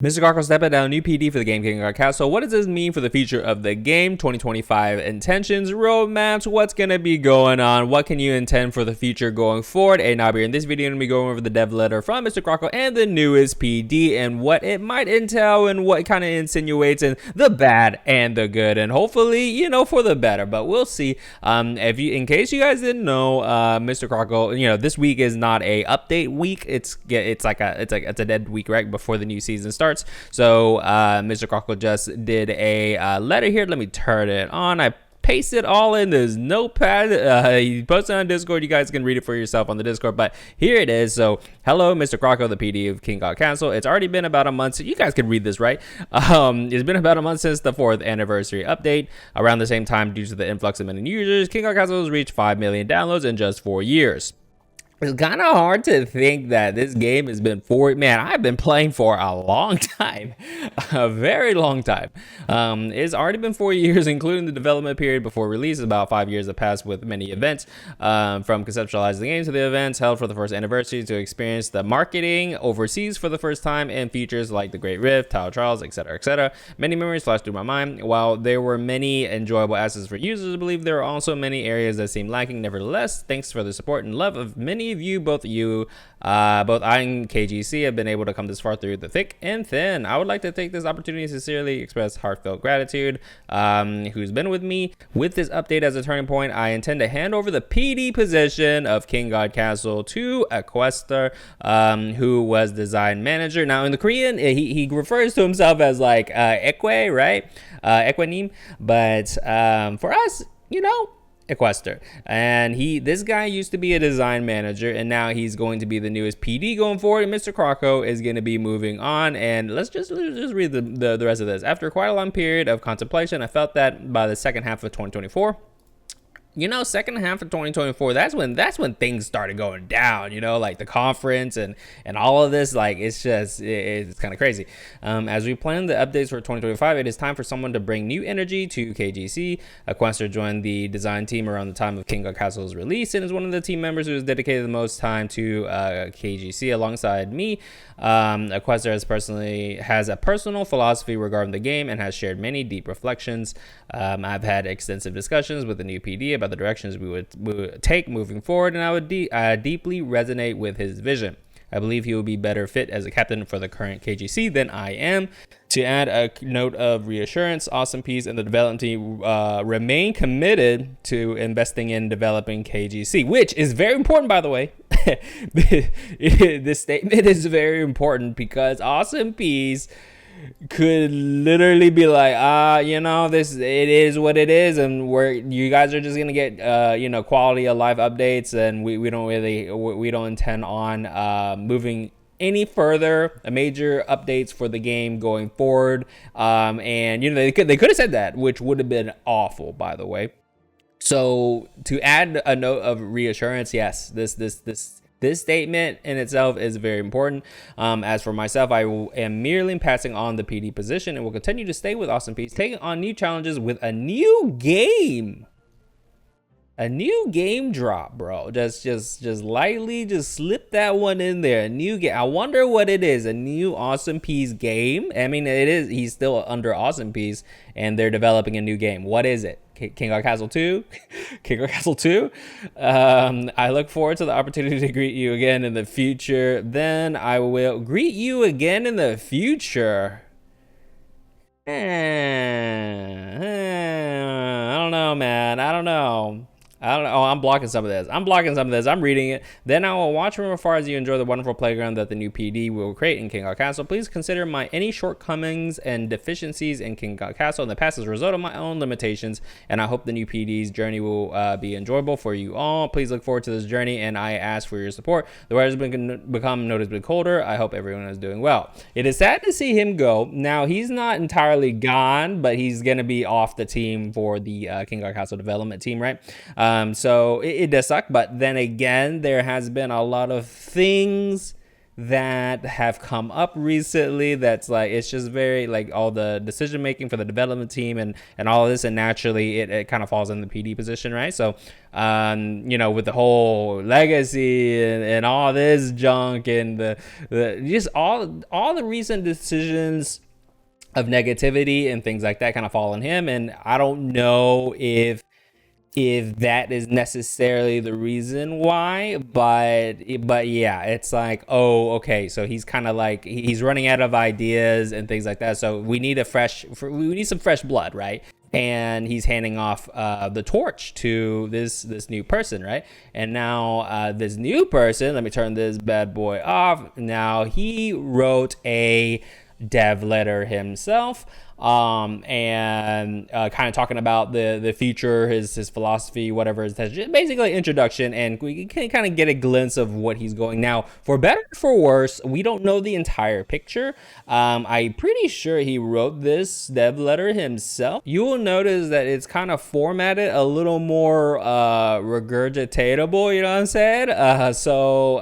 MrCroco stepping down, new PD for the game King God Castle. What does this mean for the future of the game? 2025 intentions, roadmaps, what's going to be going on? What can you intend for the future going forward? And now here in this video, I'm going to be going over the dev letter from MrCroco and the newest PD and what it might entail and what kind of insinuates and the bad and the good. And hopefully, you know, for the better, but we'll see. In case you guys didn't know, MrCroco, you know, this week is not a update week. It's a dead week right before the new season starts. So MrCroco just did a letter here. Let me turn it on. I pasted all in this notepad. He posted on Discord. You guys can read it for yourself on the Discord, but here it is. So hello, MrCroco, the PD of King God Castle. It's already been about a month, so you guys can read this, right? It's been about a month since the 4th anniversary update. Around the same time, due to the influx of many users, King God Castle has reached 5 million downloads in just 4 years. It's kind of hard to think that this game has been I've been playing for a long time, a very long time. It's already been 4 years, including the development period before release. About 5 years have passed with many events, from conceptualizing the game to the events held for the first anniversary to experience the marketing overseas for the first time and features like the Great Rift, Tile Trials, etc., etc. Many memories flash through my mind. While there were many enjoyable assets for users, I believe there are also many areas that seem lacking. Nevertheless, thanks for the support and love of many of you, both I and KGC have been able to come this far through the thick and thin. I would like to take this opportunity to sincerely express heartfelt gratitude who's been with me with this update as a turning point. I intend to hand over the PD position of King God Castle to Equester, who was design manager. Now in the Korean, he refers to himself as like Ekwe, right? Ekwenim, but for us, you know, Equester. And this guy used to be a design manager, and now he's going to be the newest PD going forward. And MrCroco is going to be moving on. And let's just read the rest of this. After quite a long period of contemplation, I felt that by the second half of 2024, you know, second half of 2024, that's when things started going down, you know, like the conference and all of this. Like, it's just, it's kind of crazy. As we plan the updates for 2025, it is time for someone to bring new energy to KGC. Equester joined the design team around the time of King God Castle's release and is one of the team members who has dedicated the most time to KGC alongside me. Equester has a personal philosophy regarding the game and has shared many deep reflections. I've had extensive discussions with the new PD about the directions we would take moving forward, and I would deeply resonate with his vision. I believe he will be better fit as a captain for the current KGC than I am. To add a note of reassurance, AWESOMEPIECE and the development team remain committed to investing in developing KGC, which is very important, by the way. This statement is very important because AWESOMEPIECE could literally be like, you know, it is what it is, and you guys are just gonna get you know, quality of life updates, and we don't intend on moving any further major updates for the game going forward. And you know, they could have said that, which would have been awful, by the way. So to add a note of reassurance, yes, this statement in itself is very important. As for myself, I am merely passing on the PD position and will continue to stay with AWESOMEPIECE, taking on new challenges with a new game. A new game drop, bro. Just lightly just slip that one in there. A new game. I wonder what it is. A new AWESOMEPIECE game. I mean, it is. He's still under AWESOMEPIECE, and they're developing a new game. What is it? King God Castle 2? King God Castle 2? I look forward to the opportunity to greet you again in the future. Then I will greet you again in the future. I don't know, man. I don't know. Oh, I'm blocking some of this. I'm reading it. Then I will watch from afar as you enjoy the wonderful playground that the new PD will create in King God Castle. Please consider any shortcomings and deficiencies in King God Castle in the past as a result of my own limitations, and I hope the new PD's journey will be enjoyable for you all. Please look forward to this journey, and I ask for your support. The weather has become noticeably colder. I hope everyone is doing well. It is sad to see him go. Now, he's not entirely gone, but he's going to be off the team for the King God Castle development team, right? So it does suck, but then again, there has been a lot of things that have come up recently that's like, it's just very like all the decision making for the development team and all of this, and naturally it kind of falls in the PD position, right? So you know, with the whole legacy and all this junk and the just all the recent decisions of negativity and things like that kind of fall on him. And I don't know if that is necessarily the reason why, but yeah, it's like, oh, okay, so he's kind of like, he's running out of ideas and things like that, so we need we need some fresh blood, right? And he's handing off the torch to this new person, right? And now this new person, let me turn this bad boy off. Now he wrote a dev letter himself, and kind of talking about the future, his philosophy, whatever. It's basically introduction, and we can kind of get a glimpse of what he's going. Now, for better or for worse, we don't know the entire picture. I'm pretty sure he wrote this dev letter himself. You will notice that it's kind of formatted a little more regurgitatable, you know what I'm saying? So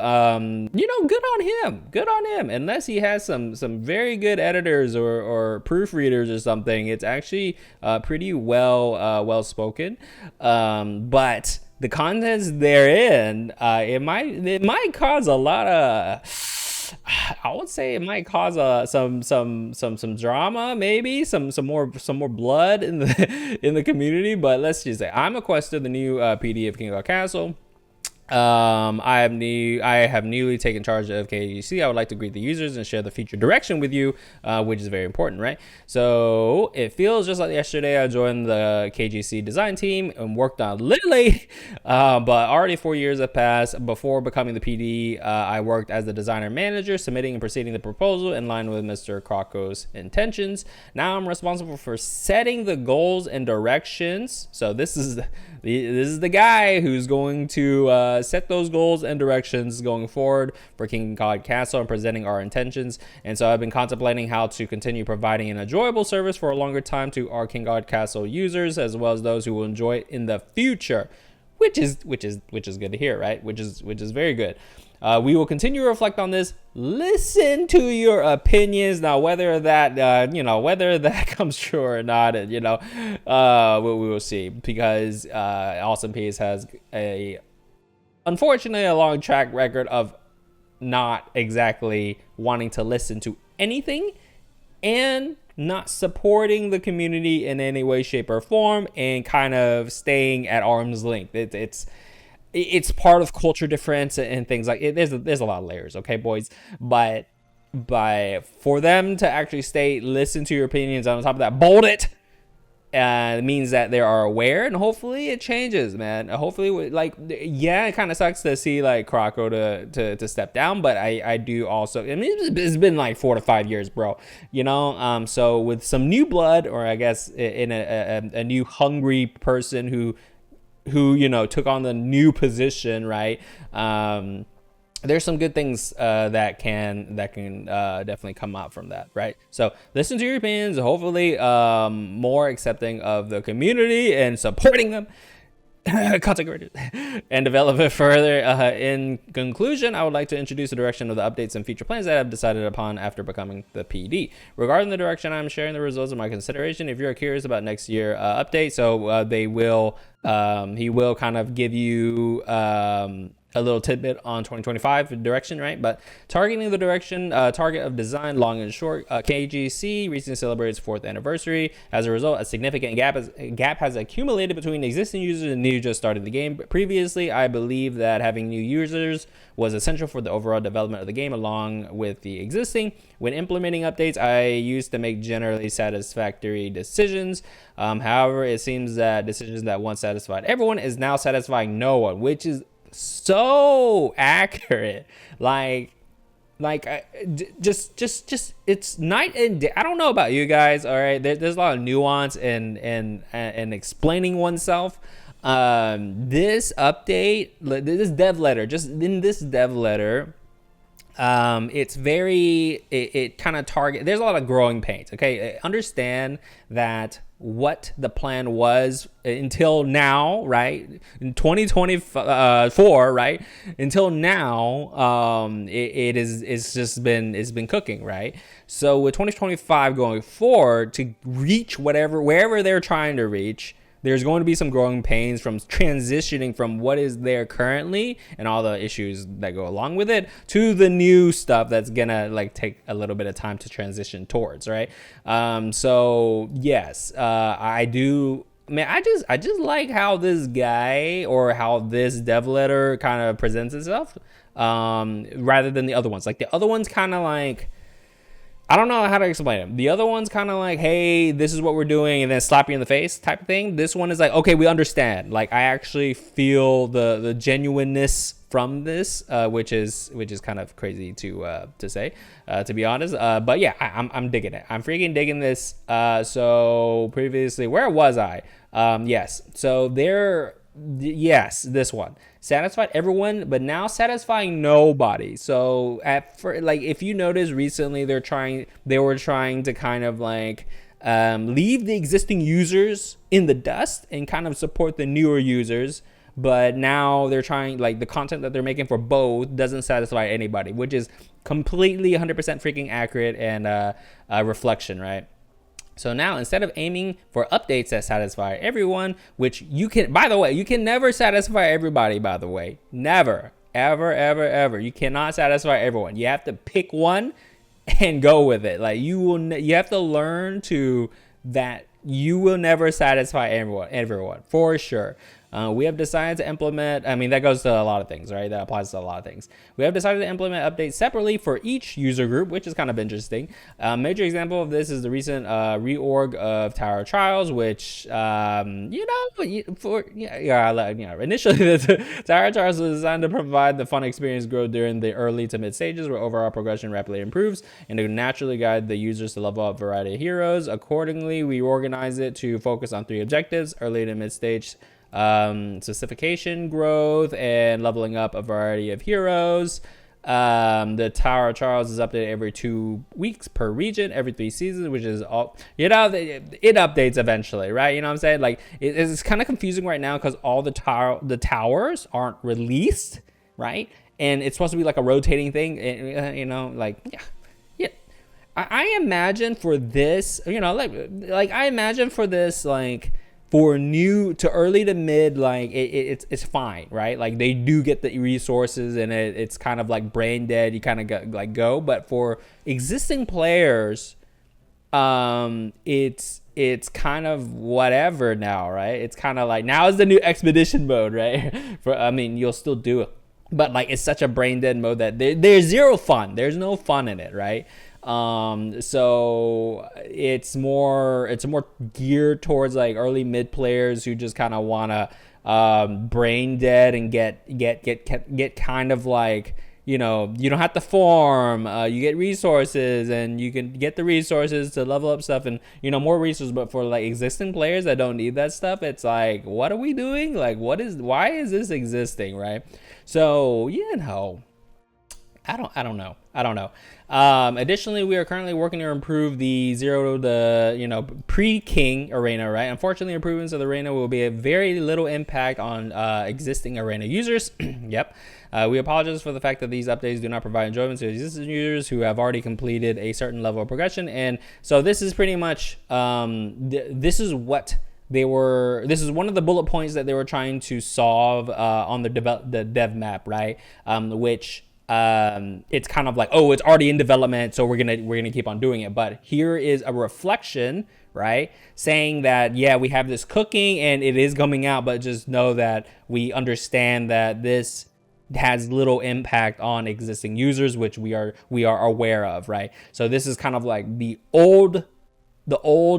you know, good on him, unless he has some very good editors or proofreaders or something. It's actually pretty well spoken, but the contents therein, it might cause a lot of, I would say it might cause some drama, maybe some more blood in the community. But let's just say, I'm Equester, the new PD of King God Castle. I have newly taken charge of KGC. I would like to greet the users and share the future direction with you, which is very important, right? So it feels just like yesterday I joined the KGC design team and worked on Lily, but already 4 years have passed. Before becoming the PD, I worked as the designer manager, submitting and proceeding the proposal in line with MrCroco's intentions. Now I'm responsible for setting the goals and directions. So this is the guy who's going to set those goals and directions going forward for King God Castle and presenting our intentions. And so I've been contemplating how to continue providing an enjoyable service for a longer time to our King God Castle users, as well as those who will enjoy it in the future, which is good to hear, right? Which is very good. We will continue to reflect on this, listen to your opinions. Now, whether that whether that comes true or not, we will see, because AWESOMEPIECE has unfortunately a long track record of not exactly wanting to listen to anything and not supporting the community in any way, shape, or form, and kind of staying at arm's length. It's part of culture difference and things like it. There's a lot of layers, okay, boys, but for them to actually listen to your opinions, on top of that, bold it, means that they are aware, and hopefully it changes, man. Hopefully, like, yeah, it kind of sucks to see like Croco to step down, but I do also, I mean, it's been like 4 to 5 years, bro, you know. So with some new blood, or I guess in a new hungry person who you know took on the new position, right? There's some good things that can definitely come out from that, right? So listen to your opinions, hopefully more accepting of the community and supporting them, content creators, and develop it further. In conclusion, I would like to introduce the direction of the updates and future plans that I've decided upon after becoming the PD. Regarding the direction, I'm sharing the results of my consideration. If you're curious about next year update, so he will kind of give you a little tidbit on 2025 direction, right? But targeting the direction, target of design, long and short. KGC recently celebrated its 4th anniversary. As a result, a significant gap has accumulated between existing users and new just starting the game. Previously, I believe that having new users was essential for the overall development of the game along with the existing. When implementing updates, I used to make generally satisfactory decisions. However, it seems that decisions that once satisfied everyone is now satisfying no one, which is so accurate. Like just it's night and day. I don't know about you guys, all right? There's a lot of nuance and explaining oneself. This update, this dev letter, just in this dev letter, it's very, it kind of there's a lot of growing pains, okay? Understand that what the plan was until now, right? In 2024, right? Until now, it's been cooking, right? So with 2025 going forward, to reach wherever they're trying to reach, there's going to be some growing pains from transitioning from what is there currently and all the issues that go along with it to the new stuff that's gonna like take a little bit of time to transition towards, right? So yes, I do. Man, I just like how this guy or how this dev letter kind of presents itself, rather than the other ones. Like the other ones kind of like, I don't know how to explain it. The other one's kind of like, hey, this is what we're doing, and then slap you in the face type of thing. This one is like, okay, we understand. Like, I actually feel the genuineness from this, which is kind of crazy to say, to be honest. But yeah, I'm digging it. I'm freaking digging this. So previously, where was I? Yes. So yes, this one satisfied everyone, but now satisfying nobody. So like, if you notice recently, they were trying to kind of like leave the existing users in the dust and kind of support the newer users. But now they're trying, like, the content that they're making for both doesn't satisfy anybody, which is completely 100% freaking accurate and a reflection, right? So now, instead of aiming for updates that satisfy everyone, which you can, by the way, you can never satisfy everybody, by the way. Never, ever, ever, ever. You cannot satisfy everyone. You have to pick one and go with it. Like, you have to learn that you will never satisfy everyone, for sure. We have decided to implement, I mean, that goes to a lot of things, right? That applies to a lot of things. We have decided to implement updates separately for each user group, which is kind of interesting. A major example of this is the recent reorg of Tower of Trials, which, initially the Tower of Trials was designed to provide the fun experience growth during the early to mid stages, where overall progression rapidly improves, and to naturally guide the users to level up a variety of heroes. Accordingly, we organize it to focus on 3 objectives: early to mid stage specification growth and leveling up a variety of heroes. The Tower of Charles is updated every 2 weeks per region, every 3 seasons, which is all, it updates eventually, right? You know what I'm saying? Like, it's kind of confusing right now because all the towers aren't released, right? And it's supposed to be like a rotating thing, like, yeah. I imagine for this, I imagine for this, like, for new to early to mid, like it's fine, right? Like, they do get the resources and it's kind of like brain dead. You kind of go, but for existing players, it's kind of whatever now, right? It's kind of like, now is the new expedition mode, right? You'll still do it, but like, it's such a brain dead mode that there's zero fun. There's no fun in it, right? So it's more geared towards like early mid players who just kind of want to brain dead and get kind of like, you don't have to farm, you get resources, and you can get the resources to level up stuff and, more resources. But for like existing players that don't need that stuff, it's like, what are we doing? Like, why is this existing, right? So, I don't know. Additionally, we are currently working to improve the 0 to pre-king arena, right? Unfortunately, improvements of the arena will be a very little impact on existing arena users. Yep. We apologize for the fact that these updates do not provide enjoyment to existing users who have already completed a certain level of progression. And so this is pretty much, this is one of the bullet points that they were trying to solve on the dev map, right? Which it's kind of like, oh, it's already in development, so we're gonna keep on doing it. But here is a reflection, right, saying that, yeah, we have this cooking and it is coming out, but just know that we understand that this has little impact on existing users, which we are aware of, right? So this is kind of like the old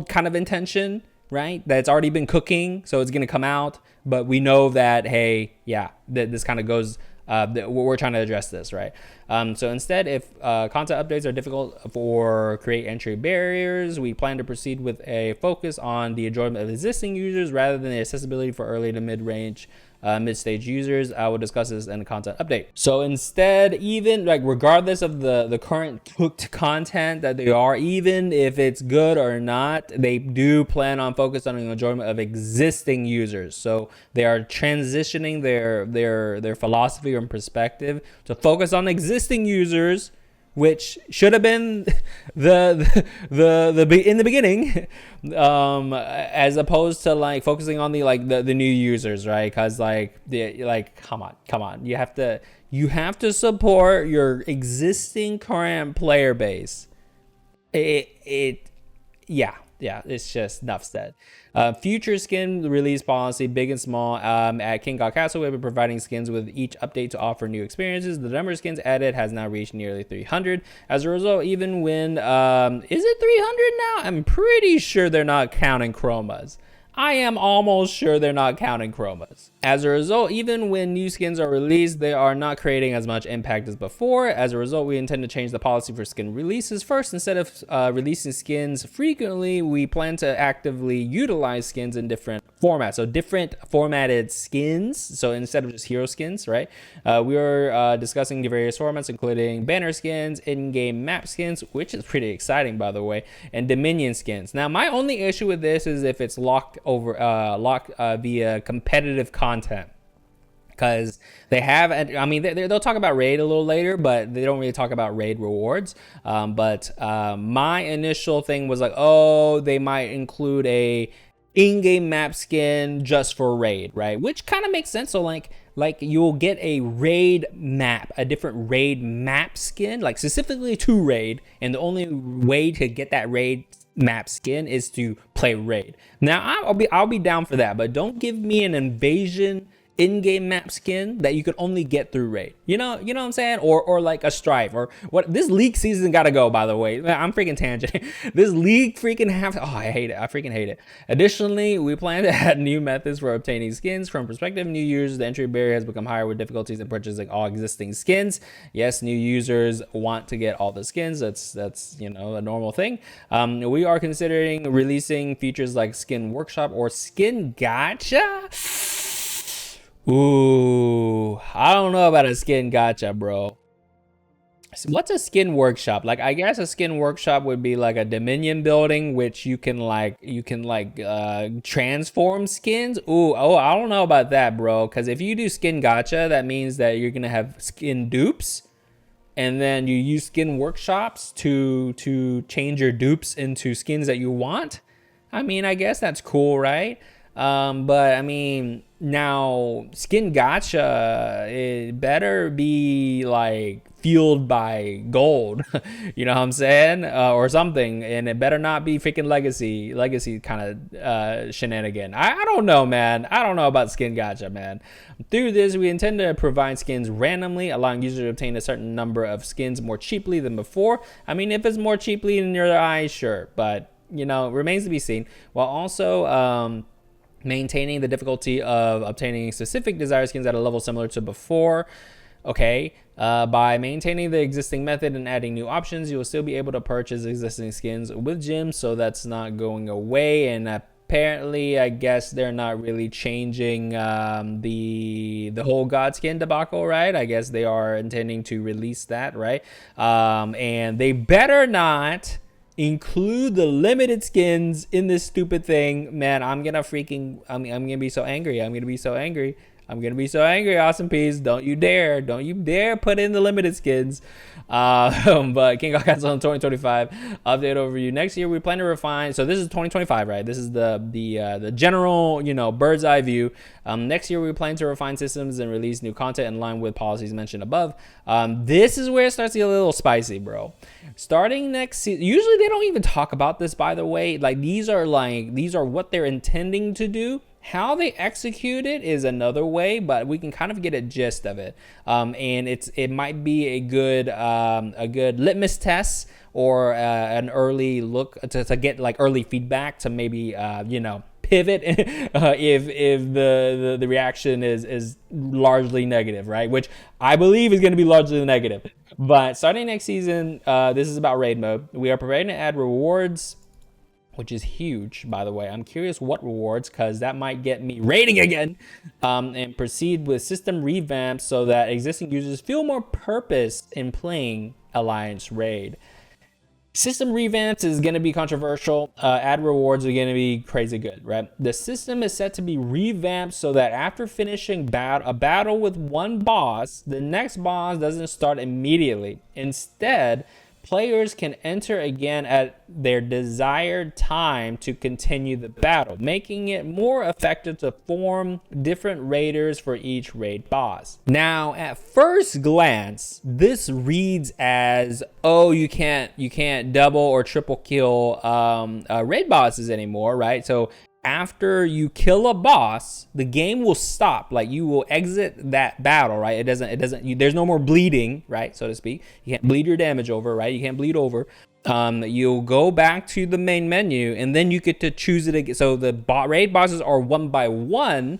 kind of intention, right? That's already been cooking, so it's gonna come out, but we know that, hey, yeah, that this kind of goes. We're trying to address this, right? So instead, if content updates are difficult or create entry barriers, we plan to proceed with a focus on the enjoyment of existing users rather than the accessibility for early to mid-range mid-stage users. I will discuss this in the content update. So instead, even like regardless of the current cooked content that they are, even if it's good or not, they do plan on focusing on the enjoyment of existing users. So they are transitioning their philosophy and perspective to focus on existing users, which should have been the in the beginning, as opposed to like focusing on the new users, right? Because come on, you have to support your existing current player base. Yeah, it's just enough said. Future skin release policy, big and small. At King God Castle, we've been providing skins with each update to offer new experiences. The number of skins added has now reached nearly 300. As a result, even when, is it 300 now? I'm pretty sure they're not counting chromas. I am almost sure they're not counting chromas. As a result, even when new skins are released, they are not creating as much impact as before. As a result, we intend to change the policy for skin releases. First, instead of releasing skins frequently, we plan to actively utilize skins in different formats. So different formatted skins. So instead of just hero skins, right? We are discussing the various formats, including banner skins, in-game map skins, which is pretty exciting, by the way, and Dominion skins. Now, my only issue with this is if it's locked via competitive content, because they have, I mean, they'll talk about raid a little later, but they don't really talk about raid rewards. But my initial thing was like, oh, they might include a in-game map skin just for raid, right? Which kind of makes sense. So like you'll get a raid map, a different raid map skin, like specifically to raid, and the only way to get that raid map skin is to play raid. Now I'll be down for that, but don't give me an invasion in-game map skin that you could only get through raid. You know what I'm saying? Or like a strife, or what. This league season gotta go, by the way. I'm freaking tangent. This league freaking I hate it. I freaking hate it. Additionally, we plan to add new methods for obtaining skins. From prospective new users, the entry barrier has become higher with difficulties in purchasing all existing skins. Yes, new users want to get all the skins. That's a normal thing. We are considering releasing features like skin workshop or skin gacha. Ooh, I don't know about a skin gacha, bro. What's a skin workshop? Like, I guess a skin workshop would be like a Dominion building, which you can transform skins. I don't know about that, bro. Because if you do skin gacha, that means that you're gonna have skin dupes, and then you use skin workshops to change your dupes into skins that you want. I mean, I guess that's cool, right? But I mean, now skin gacha, it better be like fueled by gold, you know what I'm saying, or something, and it better not be freaking legacy kind of shenanigan. I don't know, man. I don't know about skin gacha, man. Through this, we intend to provide skins randomly, allowing users to obtain a certain number of skins more cheaply than before. I mean, if it's more cheaply in your eyes, sure, but remains to be seen. While also maintaining the difficulty of obtaining specific desired skins at a level similar to before. Okay, by maintaining the existing method and adding new options, you will still be able to purchase existing skins with gems, so that's not going away. And apparently, I guess they're not really changing the whole God skin debacle, right? I guess they are intending to release that, right? And they better not include the limited skins in this stupid thing, man. I'm gonna be so angry. I'm gonna be so angry. AwesomePiece. Don't you dare put in the limited skins. But King God Castle in 2025 update overview. Next year we plan to refine. So this is 2025, right? This is the general bird's eye view. Next year we plan to refine systems and release new content in line with policies mentioned above. This is where it starts to get a little spicy, bro. Starting next season, usually they don't even talk about this, by the way. Like these are what they're intending to do. How they execute it is another way, but we can kind of get a gist of it. And it might be a good litmus test or an early look to get like early feedback to maybe pivot if the reaction is largely negative, right? Which I believe is going to be largely negative. But starting next season, this is about raid mode. We are preparing to add rewards which is huge, by the way. I'm curious what rewards, because that might get me raiding again. And proceed with system revamp so that existing users feel more purpose in playing Alliance Raid. System revamps is going to be controversial. Ad rewards are going to be crazy good, right? The system is set to be revamped so that after finishing a battle with one boss, the next boss doesn't start immediately. Instead, players can enter again at their desired time to continue the battle, making it more effective to form different raiders for each raid boss. Now, at first glance, this reads as, oh, you can't double or triple kill raid bosses anymore, right? So after you kill a boss, the game will stop. Like, you will exit that battle, right? There's no more bleeding, right? So to speak. You can't bleed your damage over, right? You can't bleed over. You'll go back to the main menu, and then you get to choose it again. So the raid bosses are one by one.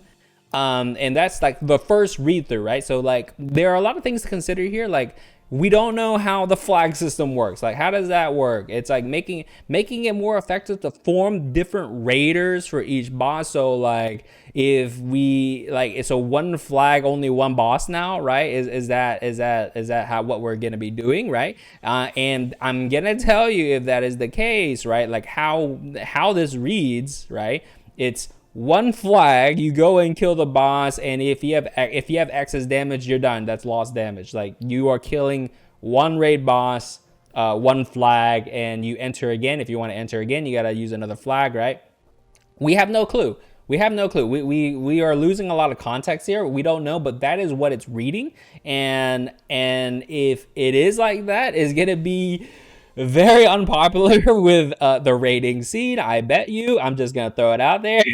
And that's like the first read through, right? So like, there are a lot of things to consider here. Like, we don't know how the flag system works. Like, how does that work? It's like making it more effective to form different raiders for each boss. So like, if we like, it's a one flag, only one boss now, right? Is that how what we're gonna be doing, right? And I'm gonna tell you if that is the case, right? Like how this reads, right? It's one flag, you go and kill the boss, and if you have excess damage, you're done. That's lost damage. Like, you are killing one raid boss, one flag, and you enter again. If you want to enter again, you gotta use another flag, right? We have no clue. We are losing a lot of context here. We don't know, but that is what it's reading. And if it is like that, it's gonna be very unpopular with the rating scene, I bet you. I'm just gonna throw it out there.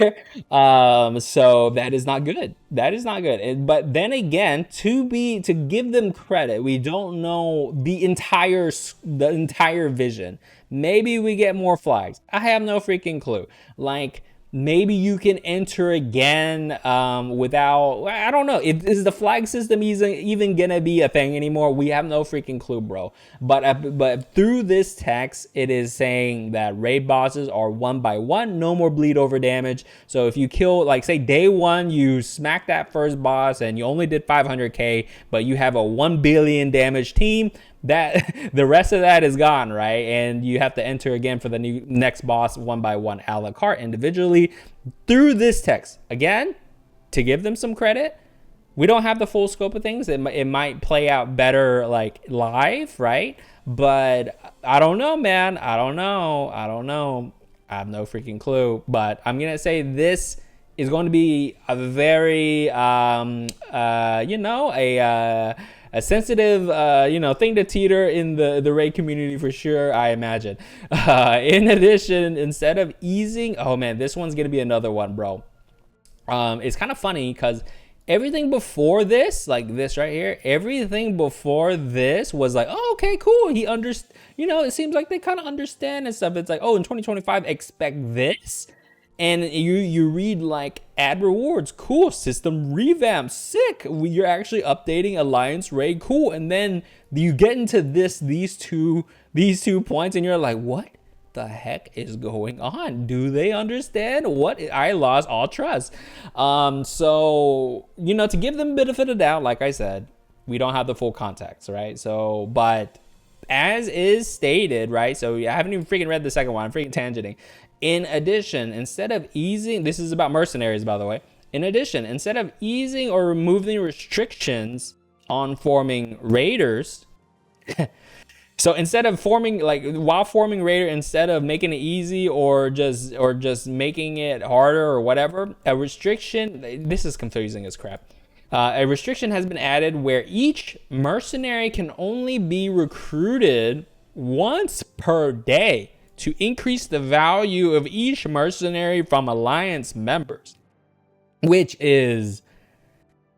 So that is not good. That is not good. But then again, to give them credit, we don't know the entire vision. Maybe we get more flags. I have no freaking clue. Like, maybe you can enter again without, I don't know. Is the flag system even gonna be a thing anymore? We have no freaking clue, bro. But through this text, it is saying that raid bosses are one by one, no more bleed over damage. So if you kill, like, say day one, you smack that first boss and you only did 500k, but you have a 1 billion damage team, that the rest of that is gone, right? And you have to enter again for the next boss one by one, a la carte, individually. Through this text, again, to give them some credit, we don't have the full scope of things. It might play out better like live, right? But I don't know, man. I don't know. I have no freaking clue. But I'm gonna say this is going to be a very a sensitive, thing to teeter in the raid community for sure, I imagine. In addition, instead of easing, oh man, this one's gonna be another one, bro. It's kind of funny because everything before this, like this right here, everything before this was like, oh, okay, cool. It seems like they kind of understand and stuff. It's like, oh, in 2025, expect this. And you read like ad rewards, cool, system revamp, sick. You're actually updating Alliance Raid, cool. And then you get into these two points, and you're like, what the heck is going on? Do they understand what? I lost all trust. So to give them a benefit of the doubt, like I said, we don't have the full context, right? So, but as is stated, right? So I haven't even freaking read the second one. I'm freaking tangenting. In addition, instead of easing, this is about mercenaries, by the way. In addition, instead of easing or removing restrictions on forming raiders, so instead of forming, while forming raider, instead of making it easy or just making it harder or whatever, a restriction, this is confusing as crap. A restriction has been added where each mercenary can only be recruited once per day to increase the value of each mercenary from Alliance members, which is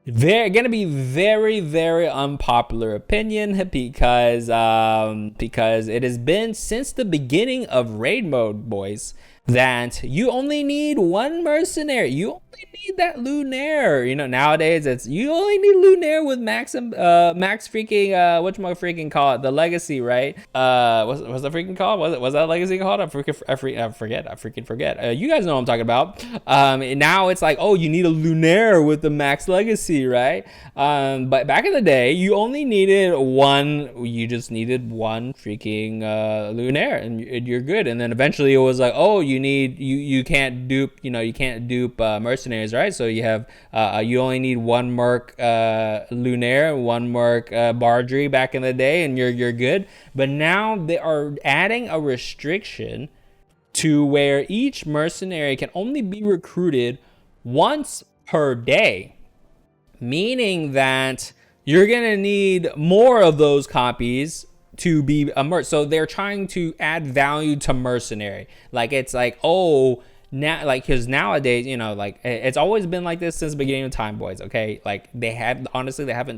They're gonna be very, very unpopular opinion because it has been since the beginning of raid mode, boys, that you only need one mercenary. You only need that lunaire. You know, nowadays it's you only need lunaire with max freaking whatchamacallit freaking call it, the legacy, right? What's the freaking called? Was that legacy called? I freaking forget. You guys know what I'm talking about. Now it's like, oh, you need a lunaire with the max legacy, right? But back in the day, you only needed one. You just needed one freaking lunaire, and you're good. And then eventually it was like, oh, you can't dupe, you can't dupe mercenaries, right? So you have you only need one merc lunaire, one merc bardry back in the day, and you're good. But now they are adding a restriction to where each mercenary can only be recruited once per day, meaning that you're gonna need more of those copies to be a merc. So they're trying to add value to mercenary. Like it's like, oh, now, like, because nowadays, like it's always been like this since the beginning of time, boys. Okay, like they haven't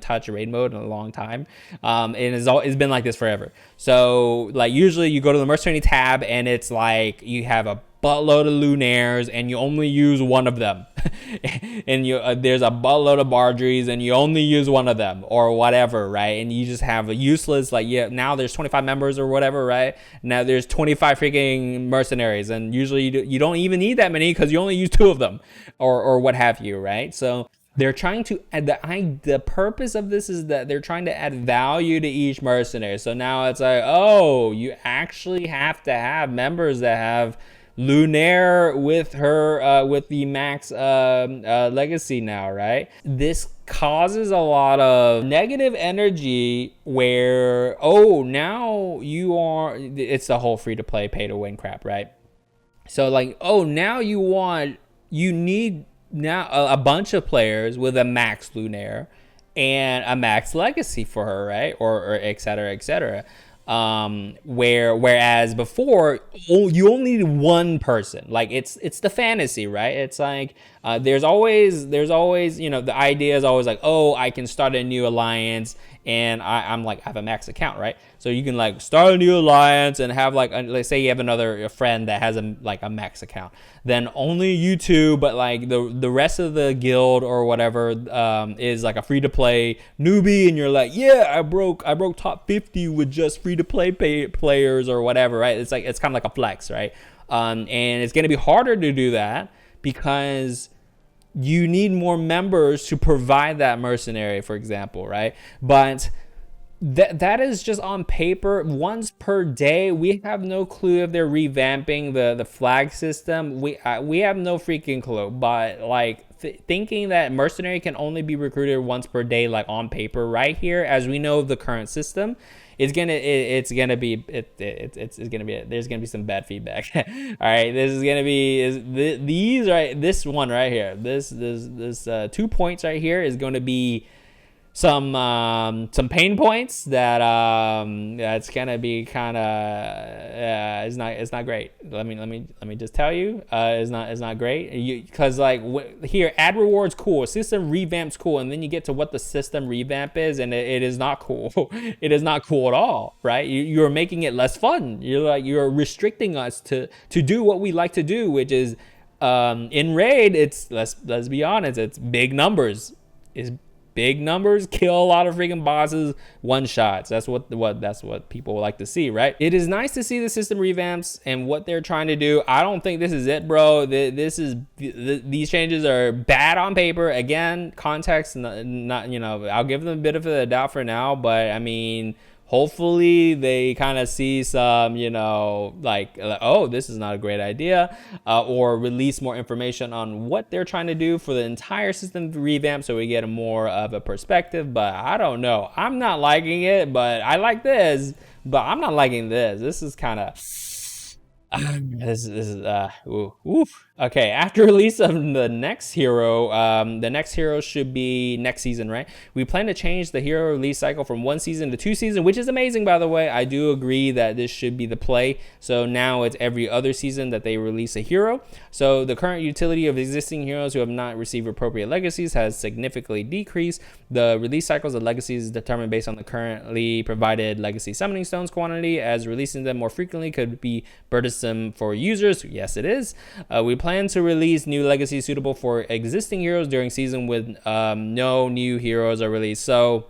touched raid mode in a long time, and it's been like this forever. So like usually you go to the mercenary tab and it's like you have a buttload of lunaires and you only use one of them and there's a buttload of bardries and you only use one of them or whatever, right? And you just have a useless, like, yeah, now there's 25 members or whatever, right? Now there's 25 freaking mercenaries, and usually you don't even need that many because you only use 2 of them or what have you, right? So they're trying to add the purpose of this is that they're trying to add value to each mercenary. So now it's like, oh, you actually have to have members that have lunaire with her with the max legacy now, right? This causes a lot of negative energy where, oh, now it's the whole free to play pay to win crap, right? So like, oh, now you need now a bunch of players with a max lunaire and a max legacy for her, right? Or et cetera, et cetera. Whereas before, you only need one person. Like it's the fantasy, right? It's like there's always the idea is always like, oh, I can start a new alliance and I'm like, I have a max account, right? So you can like start a new alliance and have like, let's say you have a friend that has a max account, then only you two, but like the rest of the guild or whatever is like a free to play newbie, and you're like, yeah, I broke top 50 with just free to play players or whatever, right? It's like, it's kind of like a flex, right? And it's going to be harder to do that because you need more members to provide that mercenary, for example, right? But that is just on paper, once per day. We have no clue if they're revamping the flag system. We have no freaking clue. But like thinking that mercenary can only be recruited once per day, like on paper, right here, as we know the current system, there's gonna be some bad feedback. All right, this one right here, this 2 points right here is going to be some pain points that it's gonna be kind of it's not great. Let me just tell you, it's not great, because like here, add rewards cool, system revamp's cool, and then you get to what the system revamp is, and it is not cool. It is not cool at all, right? You're making it less fun. You're restricting us to do what we like to do, which is in raid, it's let's be honest, it's big numbers. Big numbers, kill a lot of freaking bosses, one shots. That's what people like to see, right? It is nice to see the system revamps and what they're trying to do. I don't think this is it, bro. These changes are bad on paper. Again, context, not I'll give them a bit of a doubt for now, but I mean, hopefully they kind of see some, like, oh, this is not a great idea, or release more information on what they're trying to do for the entire system revamp so we get a more of a perspective. But I don't know. I'm not liking it, but I like this, but I'm not liking this. This is kind of, This is oof. Okay, after release of the next hero should be next season, right? We plan to change the hero release cycle from 1 season to 2 season, which is amazing, by the way. I do agree that this should be the play. So now it's every other season that they release a hero. So the current utility of existing heroes who have not received appropriate legacies has significantly decreased. The release cycles of legacies is determined based on the currently provided legacy summoning stones quantity, as releasing them more frequently could be burdensome for users. Yes, it is. We plan to release new legacies suitable for existing heroes during season with no new heroes are released. So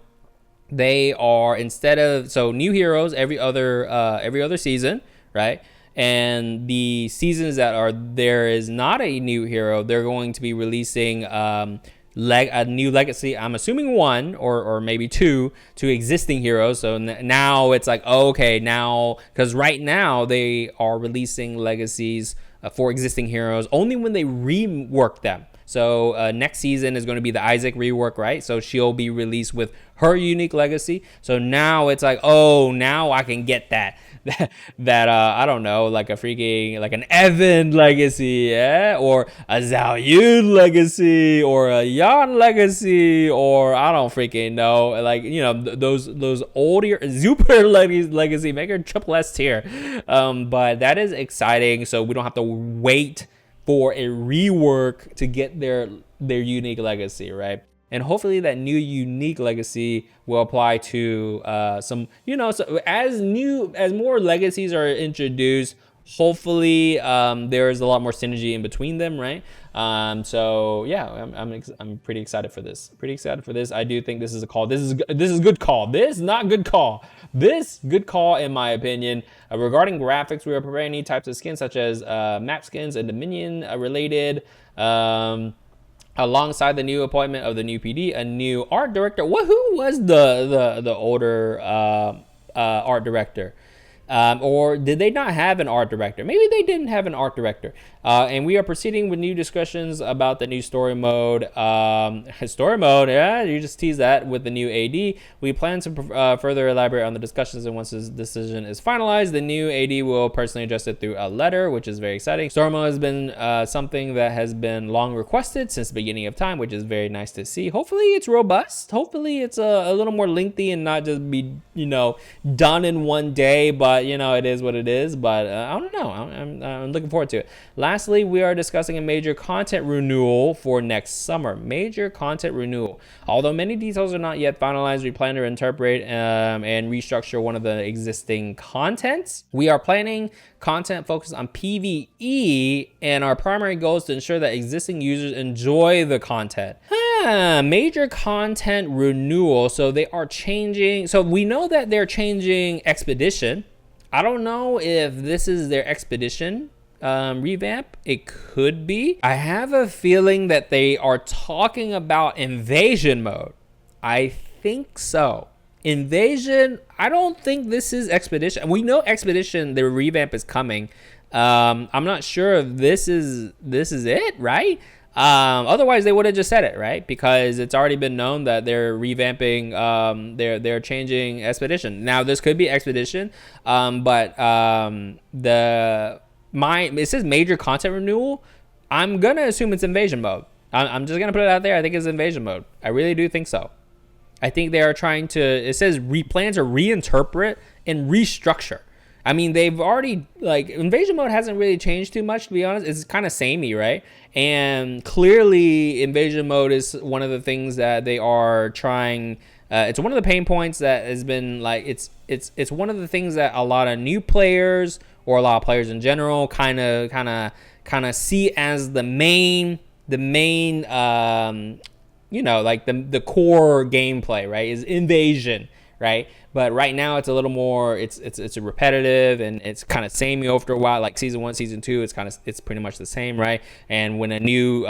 they are, instead of, so new heroes every other season, right? And the seasons that are there is not a new hero, they're going to be releasing a new legacy. I'm assuming one or maybe two to existing heroes. So now it's like, oh, okay, now, because right now they are releasing legacies for existing heroes only when they rework them. So next season is going to be the Isaac rework, right? So she'll be released with her unique legacy. So now it's like, oh, now I can get that I don't know, like a freaking, like an Evan legacy, yeah, or a Zhao Yun legacy, or a Yan legacy, or I don't freaking know, like, you know, those older Super legacy, make her triple S tier. But that is exciting, so we don't have to wait for a rework to get their unique legacy, right? And hopefully that new unique legacy will apply to some, you know, so as more legacies are introduced, hopefully there's a lot more synergy in between them, right? So yeah, I'm pretty excited for this. I do think this is a call. This is good call. This not good call. This good call in my opinion. Regarding graphics, we are preparing any types of skins such as map skins and Dominion related. Alongside the new appointment of the new PD, a new art director. Who was the older art director? Or did they not have an art director? Maybe they didn't have an art director. And we are proceeding with new discussions about the new story mode. Story mode, yeah, you just tease that with the new AD. We plan to further elaborate on the discussions, and once this decision is finalized, the new AD will personally address it through a letter, which is very exciting. Story mode has been something that has been long requested since the beginning of time, which is very nice to see. Hopefully it's robust. Hopefully it's a little more lengthy and not just be, you know, done in one day, but you know, it is what it is. But I don't know, I'm looking forward to it. Lastly, we are discussing a major content renewal for next summer. Major content renewal. Although many details are not yet finalized, we plan to interpret and restructure one of the existing contents. We are planning content focused on PvE, and our primary goal is to ensure that existing users enjoy the content. Major content renewal. So they are changing. So we know that they're changing Expedition. I don't know if this is their Expedition revamp. It could be. I have a feeling that they are talking about Invasion mode. I think so. Invasion, I don't think this is Expedition. We know Expedition, the revamp is coming. I'm not sure if this is it, right? Otherwise they would have just said it, right? Because it's already been known that they're revamping, they're changing Expedition. Now this could be Expedition, but it says major content renewal. I'm gonna assume it's Invasion mode. I'm just gonna put it out there. I think it's Invasion mode. I really do think so. I think they are trying to, it says plan to reinterpret and restructure. I mean, they've already, like, Invasion mode hasn't really changed too much, to be honest. It's kind of samey, right? And clearly Invasion mode is one of the things that they are trying, it's one of the pain points that has been, like, it's one of the things that a lot of new players, or a lot of players in general, kind of see as the main you know, like the core gameplay, right, is Invasion, right? But right now it's a little more, it's repetitive, and it's kind of samey after a while. Like season 1, season 2, it's pretty much the same, right? And when a new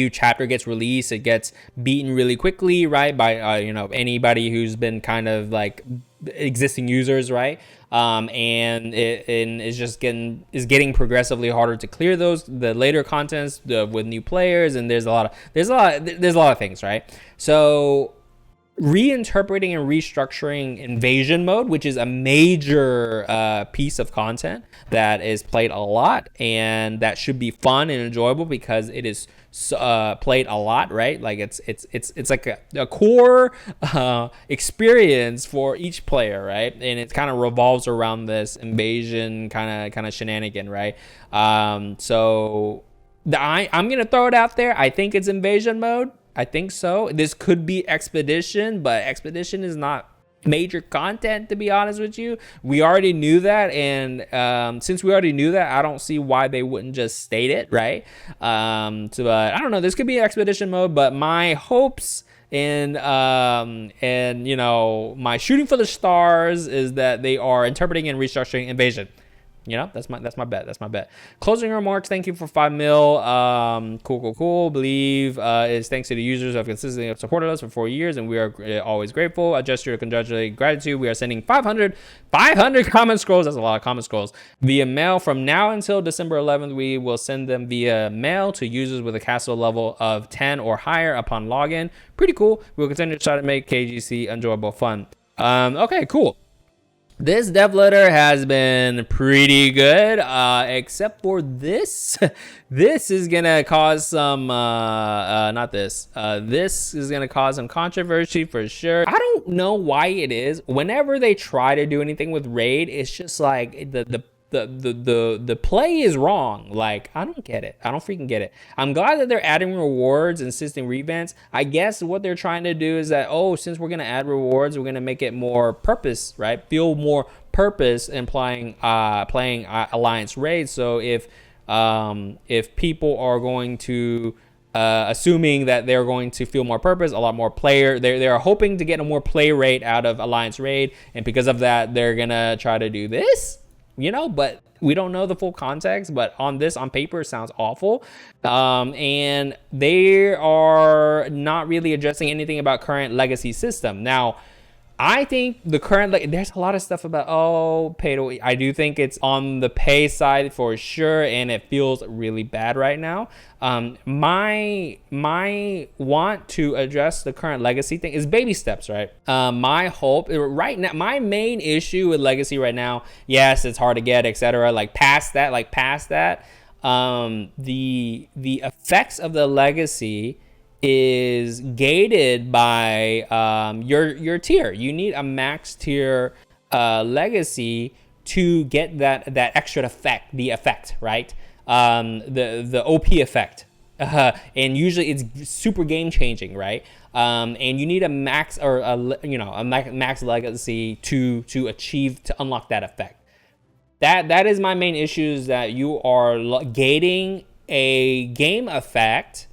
chapter gets released, it gets beaten really quickly, right, by you know, anybody who's been kind of like existing users, right? And it's just getting progressively harder to clear the later contents with new players, and there's a lot of things, right? So reinterpreting and restructuring invasion mode, which is a major piece of content that is played a lot and that should be fun and enjoyable because it is played a lot, right? Like it's like a core experience for each player, right? And it kind of revolves around this invasion kind of shenanigan, right? So I'm gonna throw it out there. I think it's invasion mode. I think so. This could be expedition, but expedition is not major content, to be honest with you. We already knew that, and since we already knew that, I don't see why they wouldn't just state it, right? So I don't know. This could be expedition mode, but my hopes and you know, my shooting for the stars is that they are interpreting and restructuring invasion. You know, that's my bet. Closing remarks. Thank you for 5 mil. Cool. Believe is thanks to the users who have consistently supported us for 4 years, and we are always grateful. A gesture of congratulatory gratitude. We are sending 500 comment scrolls. That's a lot of comment scrolls via mail from now until December 11th. We will send them via mail to users with a castle level of 10 or higher upon login. Pretty cool. We'll continue to try to make KGC enjoyable, fun. Okay, cool. This dev letter has been pretty good, except for this. This is gonna cause some, this is gonna cause some controversy for sure. I don't know why it is. Whenever they try to do anything with raid, it's just like the play is wrong. Like, I don't get it. I don't freaking get it. I'm glad that they're adding rewards and system revamps. I guess what they're trying to do is that, oh, since we're gonna add rewards, we're gonna make it more purpose, right? Feel more purpose in playing alliance raids. So if people are going to assuming that they're going to feel more purpose, a lot more player, they're hoping to get a more play rate out of alliance raid, and because of that, they're gonna try to do this. You know, but we don't know the full context, but on paper, it sounds awful. And they are not really addressing anything about current legacy system. Now, I think the current, there's a lot of stuff about, pay to, I do think it's on the pay side for sure, and it feels really bad right now. My want to address the current legacy thing is baby steps, right? My hope right now, my main issue with legacy right now, yes, it's hard to get, etc. Past that, the effects of the legacy is gated by your tier. You need a max tier legacy to get that extra effect, the effect, right? The OP effect, and usually it's super game changing, right? And you need a max or a max legacy to unlock that effect. That is my main issue, is that you are gating a game effect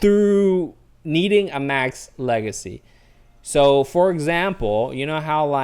through needing a max legacy. So for example, you know how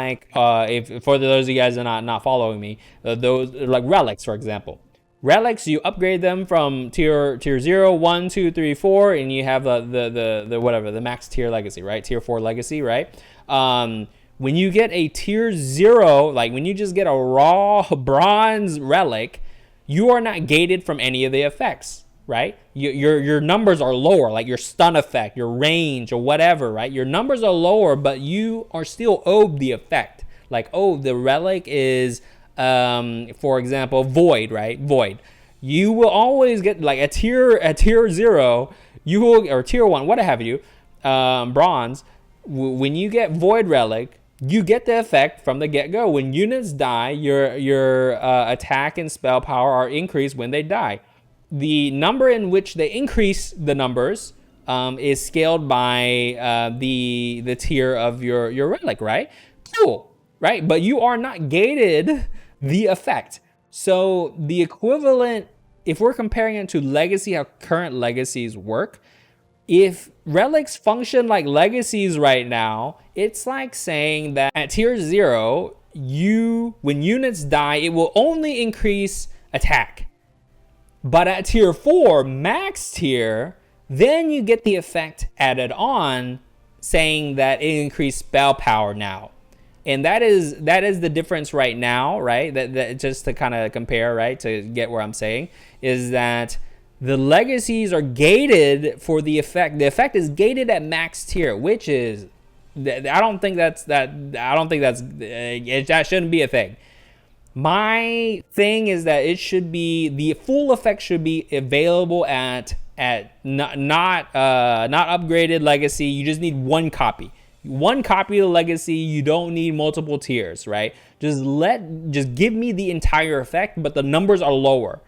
if for those of you guys that are not following me, those like relics, for example, relics, you upgrade them from tier 0, 1, 2, 3, 4, and you have the max tier legacy, right? Tier 4 legacy, right? When you get a tier 0, like when you just get a raw bronze relic, you are not gated from any of the effects, right? Your numbers are lower, like your stun effect, your range, or whatever, right? Your numbers are lower, but you are still owed the effect. Like, oh, the relic is, for example, void, right? Void. You will always get like a tier 0, you will, or tier 1, what have you, bronze. When you get void relic, you get the effect from the get-go. When units die, your attack and spell power are increased when they die. The number in which they increase the numbers is scaled by the tier of your relic, right? Cool, right? But you are not gated the effect. So the equivalent, if we're comparing it to legacy, how current legacies work, if relics function like legacies right now, it's like saying that at tier 0, when units die, it will only increase attack. But at tier 4, max tier, then you get the effect added on saying that it increased spell power now. And that is the difference right now, right? That just to kind of compare, right? To get where I'm saying is that The legacies are gated for the effect. The effect is gated at max tier, which is, I don't think that's that shouldn't be a thing. My thing is that it should be, the full effect should be available at not upgraded legacy. You just need one copy. One copy of the legacy. You don't need multiple tiers, right? Just give me the entire effect, but the numbers are lower.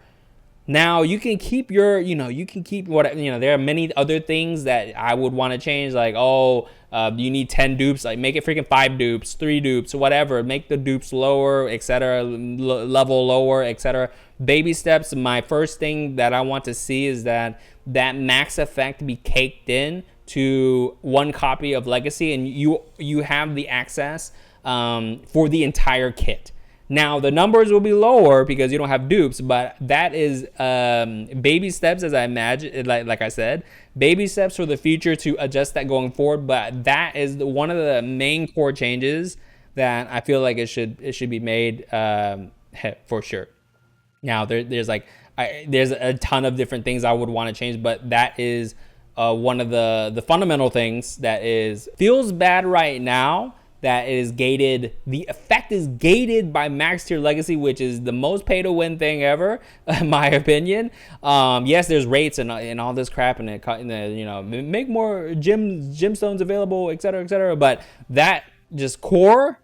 Now you can keep your, you can keep what, there are many other things that I would want to change, like, you need 10 dupes, like make it freaking 5 dupes, 3 dupes, whatever, make the dupes lower, etc., level lower, etc. Baby steps. My first thing that I want to see is that max effect be caked in to one copy of legacy, and you have the access for the entire kit. Now, the numbers will be lower because you don't have dupes, but that is baby steps, as I imagine, like I said, baby steps for the future to adjust that going forward. But that is one of the main core changes that I feel like it should be made for sure. Now, there's a ton of different things I would want to change, but that is one of the fundamental things that feels bad right now. That is gated. The effect is gated by max tier legacy, which is the most pay to win thing ever, in my opinion. Yes, there's rates and all this crap, and make more gemstones available, etc. But that just core,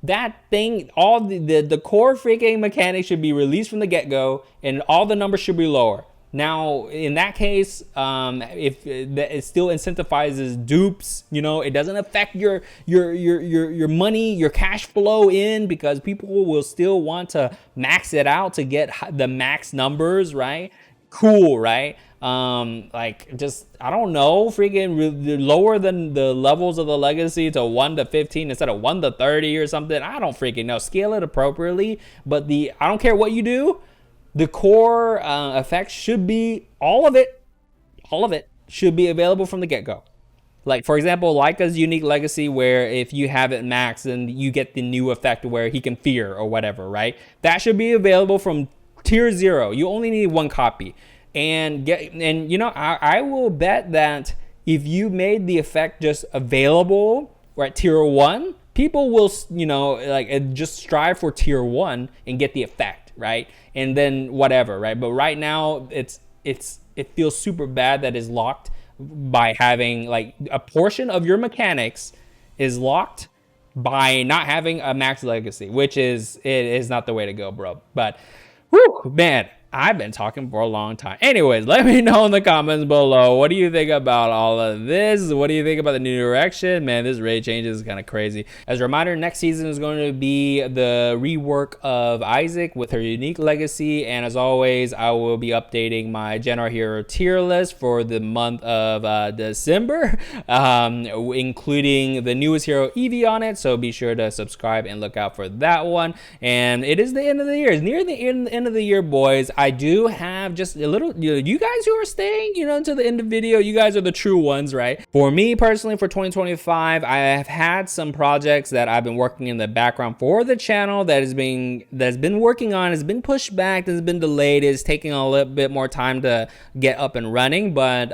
that thing, all the core freaking mechanics should be released from the get-go, and all the numbers should be lower. Now, in that case, if it still incentivizes dupes, it doesn't affect your money, your cash flow in, because people will still want to max it out to get the max numbers, right? Cool, right? Just, I don't know, freaking lower than the levels of the legacy to 1 to 15 instead of 1 to 30 or something. I don't freaking know. Scale it appropriately, but I don't care what you do. The core effects should be, all of it should be available from the get-go. Like, for example, Leica's unique legacy, where if you have it maxed, then you get the new effect where he can fear or whatever, right? That should be available from tier 0. You only need one copy. I will bet that if you made the effect just available at tier 1, people will, just strive for tier 1 and get the effect, right? And then whatever, right? But right now, it feels super bad that is locked by having, like, a portion of your mechanics is locked by not having a max legacy, which is not the way to go, bro. But whew, man, I've been talking for a long time. Anyways, let me know in the comments below. What do you think about all of this? What do you think about the new direction? Man, this raid change is kind of crazy. As a reminder, next season is going to be the rework of Isaac with her unique legacy. And as always, I will be updating my General Hero tier list for the month of December, including the newest hero Eevee on it. So be sure to subscribe and look out for that one. And it is the end of the year. It's near the end of the year, boys. I do have just a little, you guys who are staying, until the end of the video, you guys are the true ones, right? For me personally, for 2025, I have had some projects that I've been working in the background for the channel that's been working on, has been pushed back, has been delayed, is taking a little bit more time to get up and running. But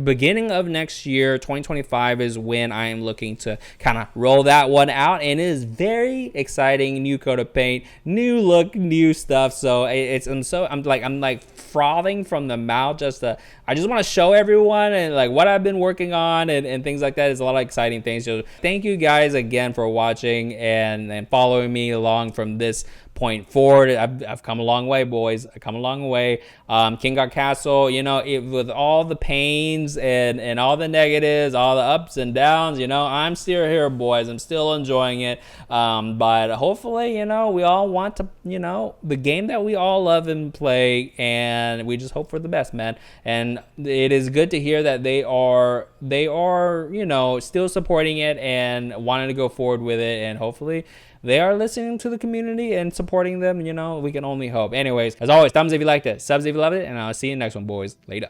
beginning of next year, 2025, is when I am looking to kind of roll that one out, and it is very exciting. New coat of paint, new look, new stuff. So I'm like frothing from the mouth. I just want to show everyone and like what I've been working on and things like that. Is a lot of exciting things. So thank you guys again for watching and following me along from this point forward. I've come a long way, boys. I've come a long way. KinggodCastle, with all the pains and all the negatives, all the ups and downs, I'm still here, boys. I'm still enjoying it. But hopefully, we all want to, the game that we all love and play, and we just hope for the best, man. And it is good to hear that they are, still supporting it and wanting to go forward with it, and hopefully they are listening to the community and supporting them. We can only hope. Anyways, as always, thumbs if you liked it, subs if you loved it, and I'll see you next one, boys. Later.